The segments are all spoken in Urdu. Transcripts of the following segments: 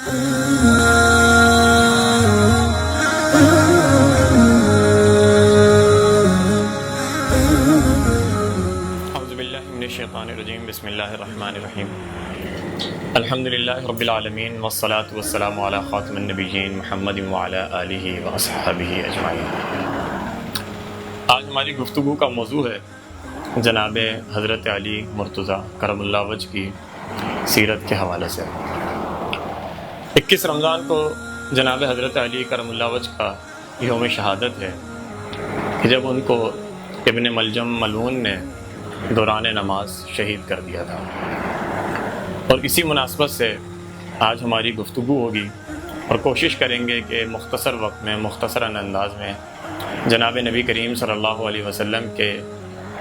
الشیطان الرجیم بسم اللہ الرحمن الرحیم الحمدللہ رب العالمین والصلاة والسلام علی خاتم النبیین محمد وعلی آلہ واصحابہ اجمعین۔ آج ہماری گفتگو کا موضوع ہے جناب حضرت علی مرتضیٰ کرم اللہ وجہ کی سیرت کے حوالے سے۔ 21 رمضان کو جناب حضرت علی کرم اللہ وجہ کا یوم شہادت ہے کہ جب ان کو ابن ملجم ملعون نے دوران نماز شہید کر دیا تھا، اور اسی مناسبت سے آج ہماری گفتگو ہوگی اور کوشش کریں گے کہ مختصر وقت میں مختصراً انداز میں جناب نبی کریم صلی اللہ علیہ وسلم کے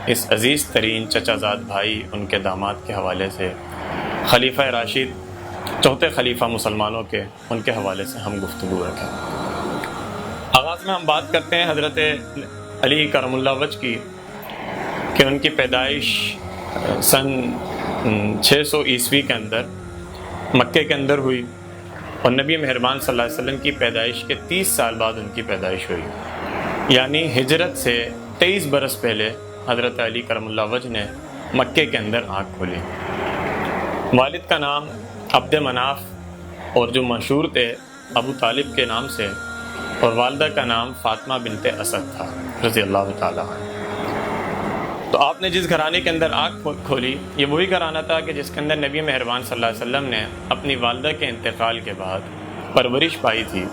اس عزیز ترین چچا زاد بھائی، ان کے داماد کے حوالے سے، خلیفہ راشد، چوتھے خلیفہ مسلمانوں کے، ان کے حوالے سے ہم گفتگو رکھیں۔ آغاز میں ہم بات کرتے ہیں حضرت علی کرم اللہ وجہ کی کہ ان کی پیدائش سن 600 عیسوی کے اندر مکے کے اندر ہوئی، اور نبی مہربان صلی اللہ علیہ وسلم کی پیدائش کے 30 سال بعد ان کی پیدائش ہوئی، یعنی ہجرت سے 23 برس پہلے حضرت علی کرم اللہ وجہ نے مکے کے اندر آنکھ کھولی۔ والد کا نام عبد مناف اور جو مشہور تھے ابو طالب کے نام سے، اور والدہ کا نام فاطمہ بنت اسد تھا رضی اللہ تعالیٰ عنہ۔ تو آپ نے جس گھرانے کے اندر آنکھ کھولی، یہ وہی گھرانہ تھا کہ جس کے اندر نبی مہربان صلی اللہ علیہ وسلم نے اپنی والدہ کے انتقال کے بعد پرورش پائی تھی،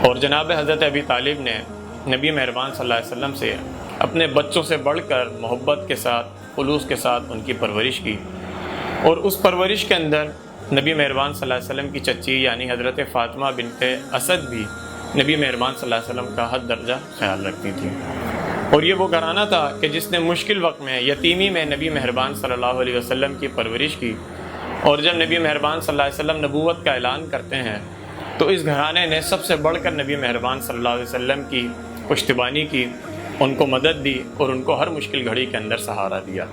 اور جناب حضرت ابی طالب نے نبی مہربان صلی اللہ علیہ وسلم سے اپنے بچوں سے بڑھ کر محبت کے ساتھ، خلوص کے ساتھ ان کی پرورش کی، اور اس پرورش کے اندر نبی مہربان صلی اللہ علیہ وسلم کی چچی یعنی حضرت فاطمہ بنت اسد بھی نبی مہربان صلی اللہ علیہ وسلم کا حد درجہ خیال رکھتی تھی۔ اور یہ وہ گھرانہ تھا کہ جس نے مشکل وقت میں، یتیمی میں نبی مہربان صلی اللہ علیہ وسلم کی پرورش کی، اور جب نبی مہربان صلی اللہ علیہ وسلم نبوت کا اعلان کرتے ہیں تو اس گھرانے نے سب سے بڑھ کر نبی مہربان صلی اللہ علیہ وسلم کی پشتیبانی کی، ان کو مدد دی اور ان کو ہر مشکل گھڑی کے اندر سہارا دیا۔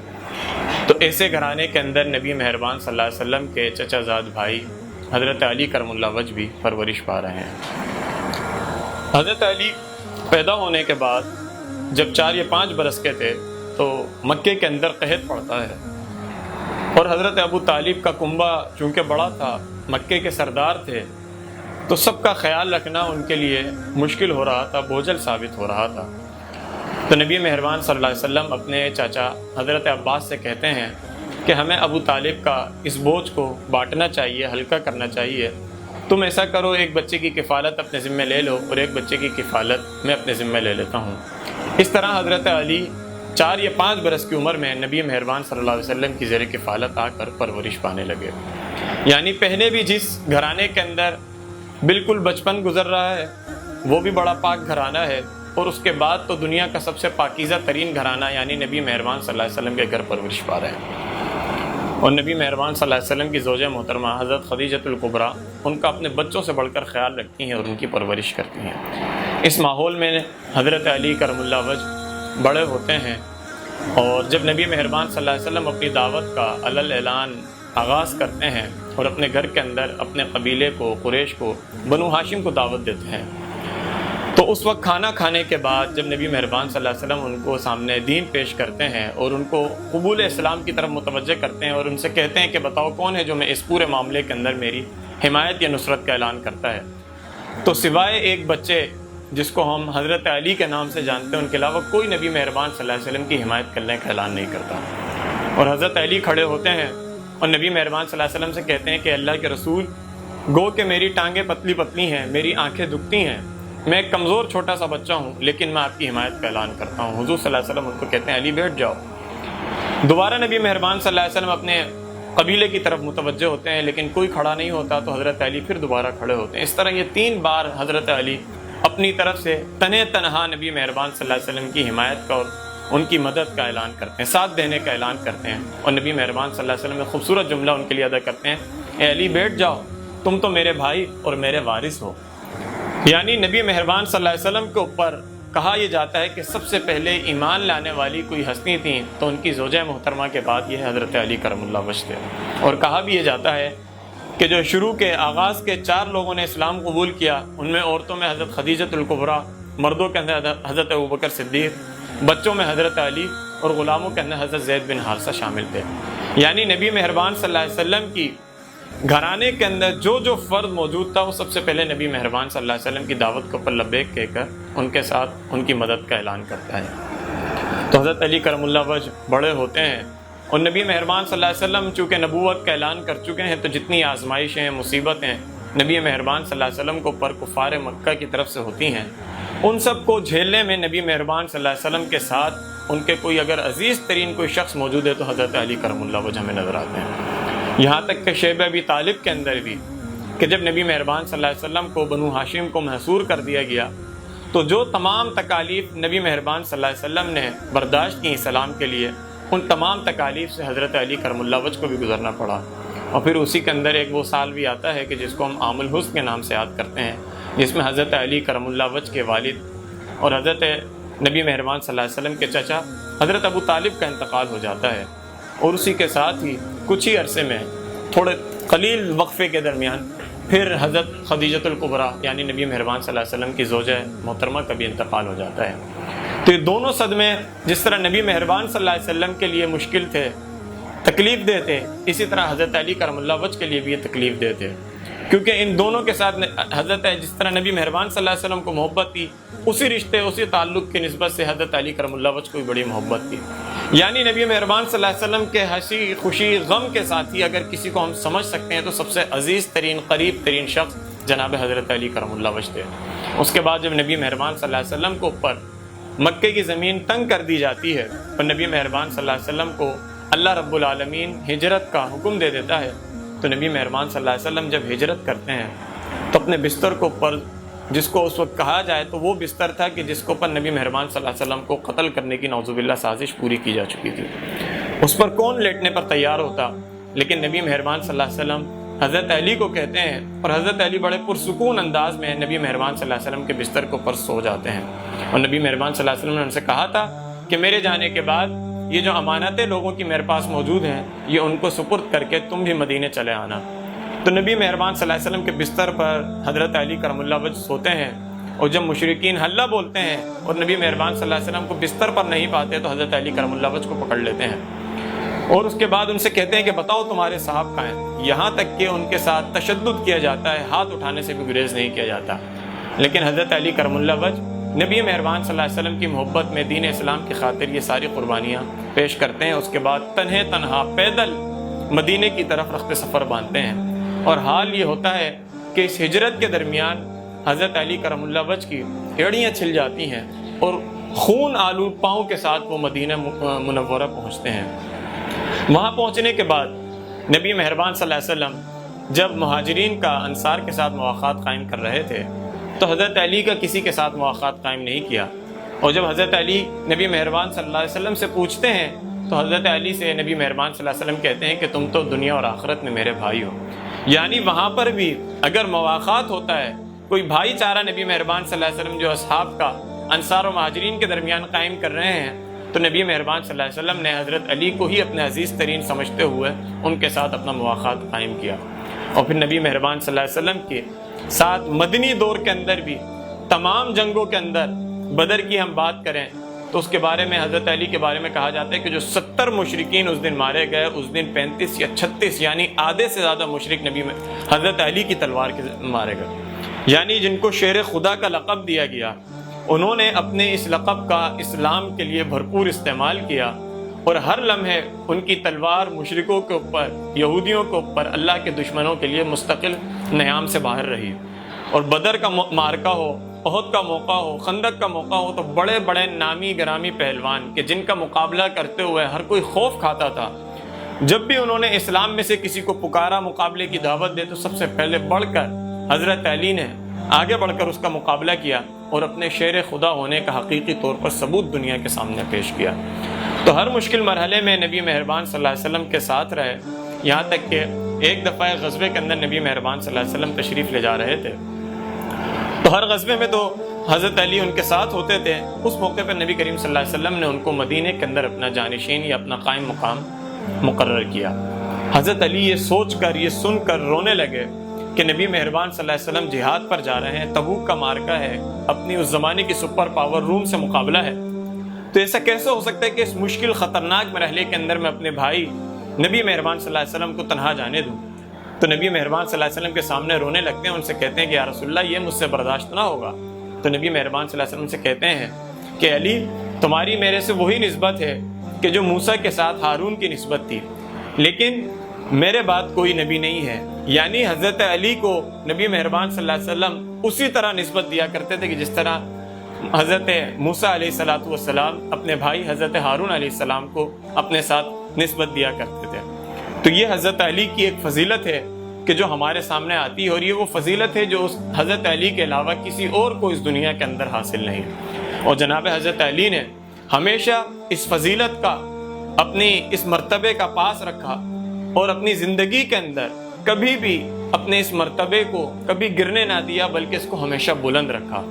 تو ایسے گھرانے کے اندر نبی مہربان صلی اللہ علیہ وسلم کے چچا زاد بھائی حضرت علی کرم اللہ وجہ بھی پرورش پا رہے ہیں۔ حضرت علی پیدا ہونے کے بعد جب 4 یا 5 برس کے تھے تو مکے کے اندر قحط پڑتا ہے، اور حضرت ابو طالب کا کنبہ چونکہ بڑا تھا، مکے کے سردار تھے، تو سب کا خیال رکھنا ان کے لیے مشکل ہو رہا تھا، بوجھل ثابت ہو رہا تھا۔ تو نبی مہربان صلی اللہ علیہ وسلم اپنے چاچا حضرت عباس سے کہتے ہیں کہ ہمیں ابو طالب کا اس بوجھ کو بانٹنا چاہیے، ہلکا کرنا چاہیے، تم ایسا کرو، ایک بچے کی کفالت اپنے ذمہ لے لو اور ایک بچے کی کفالت میں اپنے ذمہ لے لیتا ہوں۔ اس طرح حضرت علی 4 یا 5 برس کی عمر میں نبی مہربان صلی اللہ علیہ وسلم کی زیر کفالت آ کر پرورش پانے لگے، یعنی پہلے بھی جس گھرانے کے اندر بالکل بچپن گزر رہا ہے وہ بھی بڑا پاک گھرانہ ہے، اور اس کے بعد تو دنیا کا سب سے پاکیزہ ترین گھرانہ یعنی نبی مہربان صلی اللہ علیہ وسلم کے گھر پرورش پا رہے ہیں۔ اور نبی مہربان صلی اللہ علیہ وسلم کی زوجہ محترمہ حضرت خدیجۃ الکبریٰ ان کا اپنے بچوں سے بڑھ کر خیال رکھتی ہیں اور ان کی پرورش کرتی ہیں۔ اس ماحول میں حضرت علی کرم اللہ وجہ بڑے ہوتے ہیں، اور جب نبی مہربان صلی اللہ علیہ وسلم اپنی دعوت کا علل اعلان آغاز کرتے ہیں اور اپنے گھر کے اندر اپنے قبیلے کو، قریش کو، بنو ہاشم کو دعوت دیتے ہیں، تو اس وقت کھانا کھانے کے بعد جب نبی مہربان صلی اللہ علیہ وسلم ان کو سامنے دین پیش کرتے ہیں اور ان کو قبول اسلام کی طرف متوجہ کرتے ہیں، اور ان سے کہتے ہیں کہ بتاؤ کون ہے جو میں اس پورے معاملے کے اندر میری حمایت یا نصرت کا اعلان کرتا ہے، تو سوائے ایک بچے جس کو ہم حضرت علی کے نام سے جانتے ہیں، ان کے علاوہ کوئی نبی مہربان صلی اللہ علیہ وسلم کی حمایت کرنے کا اعلان نہیں کرتا۔ اور حضرت علی کھڑے ہوتے ہیں اور نبی مہربان صلی اللہ علیہ وسلم سے کہتے ہیں کہ اللہ کے رسول، گو کہ میری ٹانگیں پتلی پتلی ہیں، میری آنکھیں دکھتی ہیں، میں ایک کمزور چھوٹا سا بچہ ہوں، لیکن میں آپ کی حمایت کا اعلان کرتا ہوں۔ حضور صلی اللہ علیہ وسلم ان کو کہتے ہیں علی بیٹھ جاؤ۔ دوبارہ نبی مہربان صلی اللہ علیہ وسلم اپنے قبیلے کی طرف متوجہ ہوتے ہیں، لیکن کوئی کھڑا نہیں ہوتا، تو حضرت علی پھر دوبارہ کھڑے ہوتے ہیں۔ اس طرح یہ 3 بار حضرت علی اپنی طرف سے تنہا نبی مہربان صلی اللہ علیہ وسلم کی حمایت کا اور ان کی مدد کا اعلان کرتے ہیں، ساتھ دینے کا اعلان کرتے ہیں، اور نبی مہربان صلی اللہ علیہ وسلم میں خوبصورت جملہ ان کے لیے ادا کرتے ہیں، اے علی بیٹھ جاؤ، تم تو میرے بھائی اور میرے وارث ہو۔ یعنی نبی مہربان صلی اللہ علیہ وسلم کے اوپر کہا یہ جاتا ہے کہ سب سے پہلے ایمان لانے والی کوئی ہستی تھیں تو ان کی زوجہ محترمہ کے بعد یہ حضرت علی کرم اللہ وجہ تھے، اور کہا بھی یہ جاتا ہے کہ جو شروع کے آغاز کے 4 لوگوں نے اسلام قبول کیا، ان میں عورتوں میں حضرت خدیجۃ الکبریٰ، مردوں کے اندر حضرت ابوبکر صدیق، بچوں میں حضرت علی اور غلاموں کے اندر حضرت زید بن حارثہ شامل تھے۔ یعنی نبی مہربان صلی اللہ علیہ وسلم کی گھرانے کے اندر جو فرد موجود تھا، وہ سب سے پہلے نبی مہربان صلی اللہ علیہ وسلم کی دعوت کے اوپر لبیک کہہ کر ان کے ساتھ ان کی مدد کا اعلان کرتا ہے۔ تو حضرت علی کرم اللہ وجہ بڑے ہوتے ہیں، اور نبی مہربان صلی اللہ علیہ وسلم چونکہ نبوت کا اعلان کر چکے ہیں، تو جتنی آزمائشیں ہیں، مصیبتیں نبی مہربان صلی اللہ علیہ وسلم کو پر کفار مکہ کی طرف سے ہوتی ہیں، ان سب کو جھیلنے میں نبی مہربان صلی اللہ علیہ وسلم کے ساتھ ان کے کوئی اگر عزیز ترین کوئی شخص موجود ہے تو حضرت علی کرم اللہ وجہ ہمیں نظر آتے ہیں۔ یہاں تک کہ شیبہ ابی طالب کے اندر بھی کہ جب نبی مہربان صلی اللہ علیہ وسلم کو بنو ہاشم کو محصور کر دیا گیا، تو جو تمام تکالیف نبی مہربان صلی اللہ علیہ وسلم نے برداشت کی اسلام کے لیے، ان تمام تکالیف سے حضرت علی کرم اللہ وجہ کو بھی گزرنا پڑا۔ اور پھر اسی کے اندر ایک وہ سال بھی آتا ہے کہ جس کو ہم عام الحزن کے نام سے یاد کرتے ہیں، جس میں حضرت علی کرم اللہ وجہ کے والد اور حضرت نبی مہربان صلی اللہ علیہ وسلم کے چچا حضرت ابو طالب کا انتقال ہو جاتا ہے، اور اسی کے ساتھ ہی کچھ ہی عرصے میں تھوڑے قلیل وقفے کے درمیان پھر حضرت خدیجۃ الکبریٰ یعنی نبی مہربان صلی اللہ علیہ وسلم کی زوجہ محترمہ کا بھی انتقال ہو جاتا ہے۔ تو یہ دونوں صدمے جس طرح نبی مہربان صلی اللہ علیہ وسلم کے لیے مشکل تھے، تکلیف دہ تھے، اسی طرح حضرت علی کرم اللہ وجہ کے لیے بھی یہ تکلیف دہ تھے، کیونکہ ان دونوں کے ساتھ حضرت جس طرح نبی مہربان صلی اللہ علیہ وسلم کو محبت تھی، اسی رشتے اسی تعلق کی نسبت سے حضرت علی کرم اللہ وجہ کو بھی بڑی محبت تھی۔ یعنی نبی مہربان صلی اللہ علیہ وسلم کے ہنسی خوشی غم کے ساتھی اگر کسی کو ہم سمجھ سکتے ہیں تو سب سے عزیز ترین قریب ترین شخص جناب حضرت علی کرم اللہ وجہ تھے۔ اس کے بعد جب نبی مہربان صلی اللہ علیہ وسلم کو اوپر مکے کی زمین تنگ کر دی جاتی ہے اور نبی مہربان صلی اللہ علیہ وسلم کو اللہ رب العالمین ہجرت کا حکم دے دیتا ہے، تو نبی مہربان صلی اللہ علیہ وسلم جب ہجرت کرتے ہیں تو اپنے بستر کو اوپر، جس کو اس وقت کہا جائے تو وہ بستر تھا کہ جس کو پر نبی مہربان صلی اللہ علیہ وسلم کو قتل کرنے کی نعوذ باللہ سازش پوری کی جا چکی تھی، اس پر کون لیٹنے پر تیار ہوتا، لیکن نبی مہربان صلی اللہ علیہ وسلم حضرت علی کو کہتے ہیں، اور حضرت علی بڑے پرسکون انداز میں نبی مہربان صلی اللہ علیہ وسلم کے بستر کو پر سو جاتے ہیں، اور نبی مہربان صلی اللہ علیہ وسلم نے ان سے کہا تھا کہ میرے جانے کے بعد یہ جو امانتیں لوگوں کی میرے پاس موجود ہیں، یہ ان کو سپرد کر کے تم بھی مدینے چلے آنا۔ تو نبی مہربان صلی اللہ علیہ وسلم کے بستر پر حضرت علی کرم اللہ وجہ سوتے ہیں، اور جب مشرکین حلہ بولتے ہیں اور نبی مہربان صلی اللہ علیہ وسلم کو بستر پر نہیں پاتے تو حضرت علی کرم اللہ وجہ کو پکڑ لیتے ہیں، اور اس کے بعد ان سے کہتے ہیں کہ بتاؤ تمہارے صاحب کہاں ہیں، یہاں تک کہ ان کے ساتھ تشدد کیا جاتا ہے، ہاتھ اٹھانے سے بھی گریز نہیں کیا جاتا۔ لیکن حضرت علی کرم اللہ وجہ نبی مہربان صلی اللہ علیہ وسلم کی محبت میں دین اسلام کی خاطر یہ ساری قربانیاں پیش کرتے ہیں، اس کے بعد تنہا پیدل مدینے کی طرف رخت سفر باندھتے ہیں، اور حال یہ ہوتا ہے کہ اس ہجرت کے درمیان حضرت علی کرم اللہ وجہ کی ایڑیاں چھل جاتی ہیں، اور خون آلود پاؤں کے ساتھ وہ مدینہ منورہ پہنچتے ہیں۔ وہاں پہنچنے کے بعد نبی مہربان صلی اللہ علیہ وسلم جب مہاجرین کا انصار کے ساتھ مواخات قائم کر رہے تھے تو حضرت علی کا کسی کے ساتھ مواخات قائم نہیں کیا، اور جب حضرت علی نبی مہربان صلی اللہ علیہ وسلم سے پوچھتے ہیں تو حضرت علی سے نبی مہربان صلی اللہ علیہ وسلم کہتے ہیں کہ تم تو دنیا اور آخرت میں میرے بھائی ہو۔ یعنی وہاں پر بھی اگر مواخات ہوتا ہے، کوئی بھائی چارہ نبی مہربان صلی اللہ علیہ وسلم جو اصحاب کا انصار و مہاجرین کے درمیان قائم کر رہے ہیں، تو نبی مہربان صلی اللہ علیہ وسلم نے حضرت علی کو ہی اپنے عزیز ترین سمجھتے ہوئے ان کے ساتھ اپنا مواخات قائم کیا، اور پھر نبی مہربان صلی اللہ علیہ وسلم کے ساتھ مدنی دور کے اندر بھی تمام جنگوں کے اندر بدر کی ہم بات کریں تو اس کے بارے میں حضرت علی کے بارے میں کہا جاتا ہے کہ جو 70 مشرکین اس دن مارے گئے، اس دن 35 یا 36 یعنی آدھے سے زیادہ مشرک حضرت علی کی تلوار کے مارے گئے، یعنی جن کو شیر خدا کا لقب دیا گیا، انہوں نے اپنے اس لقب کا اسلام کے لیے بھرپور استعمال کیا، اور ہر لمحے ان کی تلوار مشرکوں کے اوپر، یہودیوں کے اوپر، اللہ کے دشمنوں کے لیے مستقل نیام سے باہر رہی۔ اور بدر کا معرکہ ہو، احد کا موقع ہو، خندق کا موقع ہو، تو بڑے بڑے نامی گرامی پہلوان کہ جن کا مقابلہ کرتے ہوئے ہر کوئی خوف کھاتا تھا، جب بھی انہوں نے اسلام میں سے کسی کو پکارا مقابلے کی دعوت دے تو سب سے پہلے بڑھ کر حضرت علی نے آگے بڑھ کر اس کا مقابلہ کیا اور اپنے شیر خدا ہونے کا حقیقی طور پر ثبوت دنیا کے سامنے پیش کیا۔ تو ہر مشکل مرحلے میں نبی مہربان صلی اللہ علیہ وسلم کے ساتھ رہے، یہاں تک کہ ایک دفعہ غزوے کے اندر نبی مہربان صلی اللہ علیہ وسلم تشریف لے جا رہے تھے، تو ہر غزوے میں تو حضرت علی ان کے ساتھ ہوتے تھے۔ اس موقع پر نبی کریم صلی اللہ علیہ وسلم نے ان کو مدینے کے اندر اپنا جانشین یا اپنا قائم مقام مقرر کیا، حضرت علی یہ سوچ کر، یہ سن کر رونے لگے کہ نبی مہربان صلی اللہ علیہ وسلم جہاد پر جا رہے ہیں، تبوک کا مارکہ ہے، اپنی اس زمانے کی سپر پاور روم سے مقابلہ ہے، تو ایسا کیسے ہو سکتا ہے کہ اس مشکل خطرناک مرحلے کے اندر میں اپنے بھائی نبی مہربان صلی اللہ علیہ وسلم کو تنہا جانے دوں؟ تو نبی مہربان صلی اللہ علیہ وسلم کے سامنے رونے لگتے ہیں، ان سے کہتے ہیں کہ یا رسول اللہ یہ مجھ سے برداشت نہ ہوگا۔ تو نبی مہربان صلی اللہ علیہ وسلم سے کہتے ہیں کہ علی، تمہاری میرے سے وہی نسبت ہے کہ جو موسیٰ کے ساتھ ہارون کی نسبت تھی، لیکن میرے بعد کوئی نبی نہیں ہے۔ یعنی حضرت علی کو نبی مہربان صلی اللہ علیہ وسلم اسی طرح نسبت دیا کرتے تھے کہ جس طرح حضرت موسیٰ علیہ السلام اپنے بھائی حضرت ہارون علیہ السلام کو اپنے ساتھ نسبت دیا کرتے تھے۔ تو یہ حضرت علی کی ایک فضیلت ہے کہ جو ہمارے سامنے آتی ہے، اور یہ وہ فضیلت ہے جو اس حضرت علی کے علاوہ کسی اور کو اس دنیا کے اندر حاصل نہیں۔ اور جناب حضرت علی نے ہمیشہ اس فضیلت کا، اپنی اس مرتبے کا پاس رکھا، اور اپنی زندگی کے اندر کبھی بھی اپنے اس مرتبے کو کبھی گرنے نہ دیا، بلکہ اس کو ہمیشہ بلند رکھا۔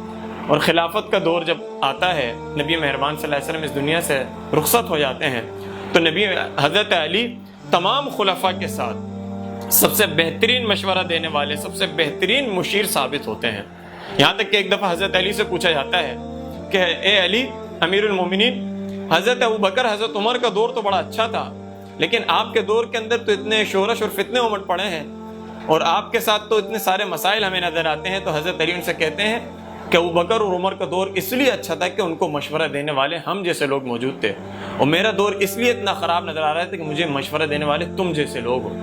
اور خلافت کا دور جب آتا ہے، نبی مہربان صلی اللہ علیہ وسلم اس دنیا سے رخصت ہو جاتے ہیں، تو نبی حضرت علی تمام خلفاء کے ساتھ سب سے بہترین مشورہ دینے والے، سب سے بہترین مشیر ثابت ہوتے ہیں۔ یہاں تک کہ ایک دفعہ حضرت علی سے پوچھا جاتا ہے کہ اے علی امیر المومنین، حضرت ابوبکر حضرت عمر کا دور تو بڑا اچھا تھا، لیکن آپ کے دور کے اندر تو اتنے شورش اور فتنے امٹ پڑے ہیں، اور آپ کے ساتھ تو اتنے سارے مسائل ہمیں نظر آتے ہیں۔ تو حضرت علی ان سے کہتے ہیں کہ ابوبکر اور عمر کا دور اس لیے اچھا تھا کہ ان کو مشورہ دینے والے ہم جیسے لوگ موجود تھے، اور میرا دور اس لیے اتنا خراب نظر آ رہا تھا کہ مجھے مشورہ دینے والے تم جیسے لوگ ہو۔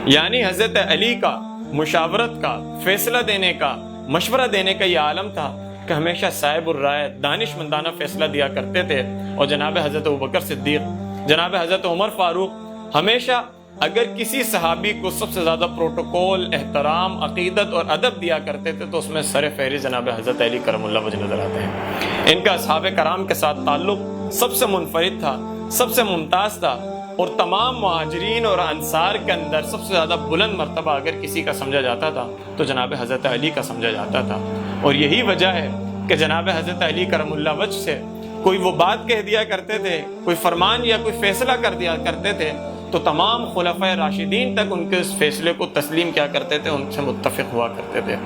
یعنی حضرت علی کا مشاورت کا، فیصلہ دینے کا، مشورہ دینے کا یہ عالم تھا کہ ہمیشہ صاحب الرائے، دانش مندانہ فیصلہ دیا کرتے تھے۔ اور جناب حضرت ابوبکر صدیق، جناب حضرت عمر فاروق ہمیشہ اگر کسی صحابی کو سب سے زیادہ پروٹوکول، احترام، عقیدت اور ادب دیا کرتے تھے تو اس میں سر فہرست جناب حضرت علی کرم اللہ وجہ نظر آتے ہیں۔ ان کا اصحاب کرام کے ساتھ تعلق سب سے منفرد تھا، سب سے ممتاز تھا، اور تمام مہاجرین اور انصار کے اندر سب سے زیادہ بلند مرتبہ اگر کسی کا سمجھا جاتا تھا تو جناب حضرت علی کا سمجھا جاتا تھا۔ اور یہی وجہ ہے کہ جناب حضرت علی کرم اللہ وجہ سے کوئی وہ بات کہہ دیا کرتے تھے، کوئی فرمان یا کوئی فیصلہ کر دیا کرتے تھے، تو تمام خلفائے راشدین تک ان کے اس فیصلے کو تسلیم کیا کرتے تھے، ان سے متفق ہوا کرتے تھے۔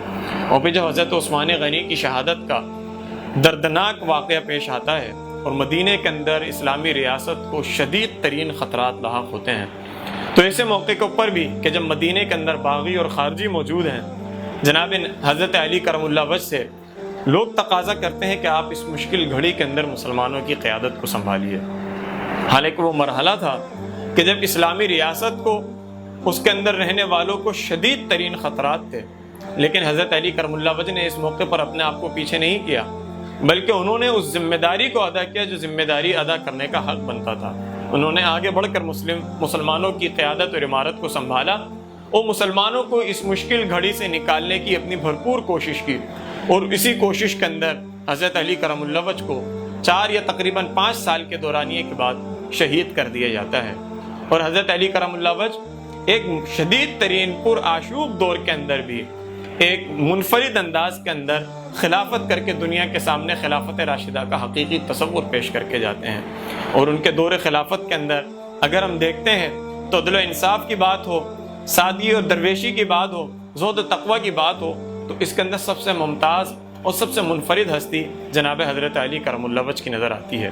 اور پھر جب حضرت عثمان غنی کی شہادت کا دردناک واقعہ پیش آتا ہے اور مدینہ کے اندر اسلامی ریاست کو شدید ترین خطرات لاحق ہوتے ہیں، تو ایسے موقع کے اوپر بھی کہ جب مدینہ کے اندر باغی اور خارجی موجود ہیں، جناب حضرت علی کرم اللہ وجہ سے لوگ تقاضا کرتے ہیں کہ آپ اس مشکل گھڑی کے اندر مسلمانوں کی قیادت کو سنبھالیے۔ حالانکہ وہ مرحلہ تھا کہ جب اسلامی ریاست کو، اس کے اندر رہنے والوں کو شدید ترین خطرات تھے، لیکن حضرت علی کرم اللہ وجہ نے اس موقع پر اپنے آپ کو پیچھے نہیں کیا، بلکہ انہوں نے اس ذمہ داری کو ادا کیا جو ذمہ داری ادا کرنے کا حق بنتا تھا۔ انہوں نے آگے بڑھ کر مسلمانوں کی قیادت اور امارت کو سنبھالا، اور مسلمانوں کو اس مشکل گھڑی سے نکالنے کی اپنی بھرپور کوشش کی، اور اسی کوشش کے اندر حضرت علی کرم اللہ وجہ کو 4 یا تقریباً 5 سال کے دورانیے کے بعد شہید کر دیا جاتا ہے۔ اور حضرت علی کرم اللہ وجہ ایک شدید ترین پر آشوب دور کے اندر بھی ایک منفرد انداز کے اندر خلافت کر کے دنیا کے سامنے خلافت راشدہ کا حقیقی تصور پیش کر کے جاتے ہیں۔ اور ان کے دور خلافت کے اندر اگر ہم دیکھتے ہیں تو عدل و انصاف کی بات ہو، سادگی اور درویشی کی بات ہو، زہد و تقوی کی بات ہو، تو اس کے اندر سب سے ممتاز اور سب سے منفرد ہستی جناب حضرت علی کرم اللہ وجہ کی نظر آتی ہے۔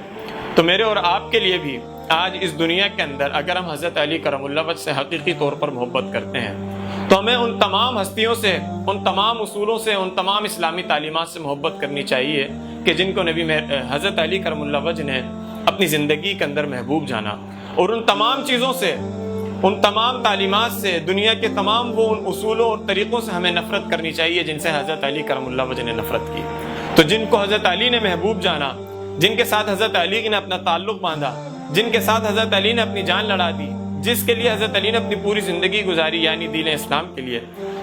تو میرے اور آپ کے لیے بھی آج اس دنیا کے اندر اگر ہم حضرت علی کرم اللہ وجہ سے حقیقی طور پر محبت کرتے ہیں تو ہمیں ان تمام ہستیوں سے، ان تمام اصولوں سے، ان تمام اسلامی تعلیمات سے محبت کرنی چاہیے کہ جن کو نبی حضرت علی کرم اللہ وجہ نے اپنی زندگی کے اندر محبوب جانا، اور ان تمام چیزوں سے، ان تمام تعلیمات سے، دنیا کے تمام وہ ان اصولوں اور طریقوں سے ہمیں نفرت کرنی چاہیے جن سے حضرت علی کرم اللہ وجہ نے نفرت کی۔ تو جن کو حضرت علی نے محبوب جانا، جن کے ساتھ حضرت علی نے اپنا تعلق باندھا، جن کے ساتھ حضرت علی نے اپنی جان لڑا دی، جس کے لیے حضرت علی نے اپنی پوری زندگی گزاری، یعنی دین اسلام کے لیے،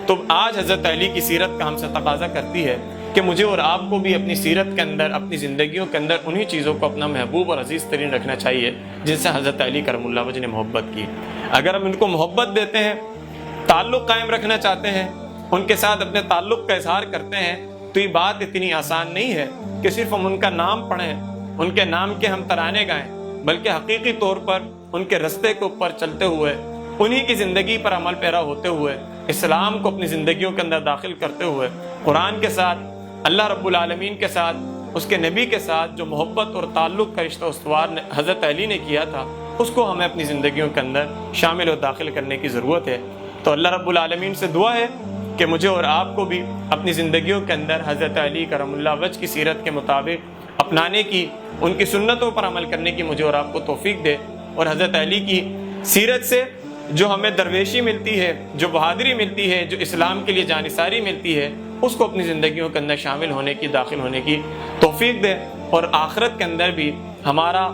تو آج حضرت علی کی سیرت کا ہم سے تقاضا کرتی ہے کہ مجھے اور آپ کو بھی اپنی سیرت کے اندر، اپنی زندگیوں کے اندر انہی چیزوں کو اپنا محبوب اور عزیز ترین رکھنا چاہیے جن سے حضرت علی کرم اللہ وجہ نے محبت کی۔ اگر ہم ان کو محبت دیتے ہیں، تعلق قائم رکھنا چاہتے ہیں، ان کے ساتھ اپنے تعلق کا اظہار کرتے ہیں، تو یہ بات اتنی آسان نہیں ہے کہ صرف ہم ان کا نام پڑھیں، ان کے نام کے ہم ترانے گائیں، بلکہ حقیقی طور پر ان کے رستے کے اوپر چلتے ہوئے انہی کی زندگی پر عمل پیرا ہوتے ہوئے اسلام کو اپنی زندگیوں کے اندر داخل کرتے ہوئے قرآن کے ساتھ، اللہ رب العالمین کے ساتھ، اس کے نبی کے ساتھ جو محبت اور تعلق کا رشتہ استوار حضرت علی نے کیا تھا، اس کو ہمیں اپنی زندگیوں کے اندر شامل و داخل کرنے کی ضرورت ہے۔ تو اللہ رب العالمین سے دعا ہے کہ مجھے اور آپ کو بھی اپنی زندگیوں کے اندر حضرت علی کرم اللہ وجہ کی سیرت کے مطابق اپنانے کی، ان کی سنتوں پر عمل کرنے کی مجھے اور آپ کو توفیق دے، اور حضرت علی کی سیرت سے جو ہمیں درویشی ملتی ہے، جو بہادری ملتی ہے، جو اسلام کے لیے جانثاری ملتی ہے، اس کو اپنی زندگیوں کے اندر شامل ہونے کی، داخل ہونے کی توفیق دے، اور آخرت کے اندر بھی ہمارا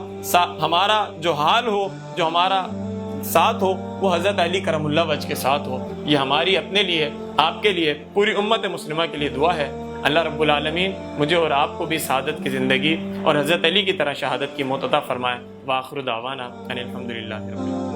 جو حال ہو، جو ہمارا ساتھ ہو، وہ حضرت علی کرم اللہ وجہ کے ساتھ ہو۔ یہ ہماری اپنے لیے، آپ کے لیے، پوری امت مسلمہ کے لیے دعا ہے۔ اللہ رب العالمین مجھے اور آپ کو بھی سعادت کی زندگی اور حضرت علی کی طرح شہادت کی موت عطا فرمائے۔ وآخر دعوانا ان الحمدللہ رب العالمین۔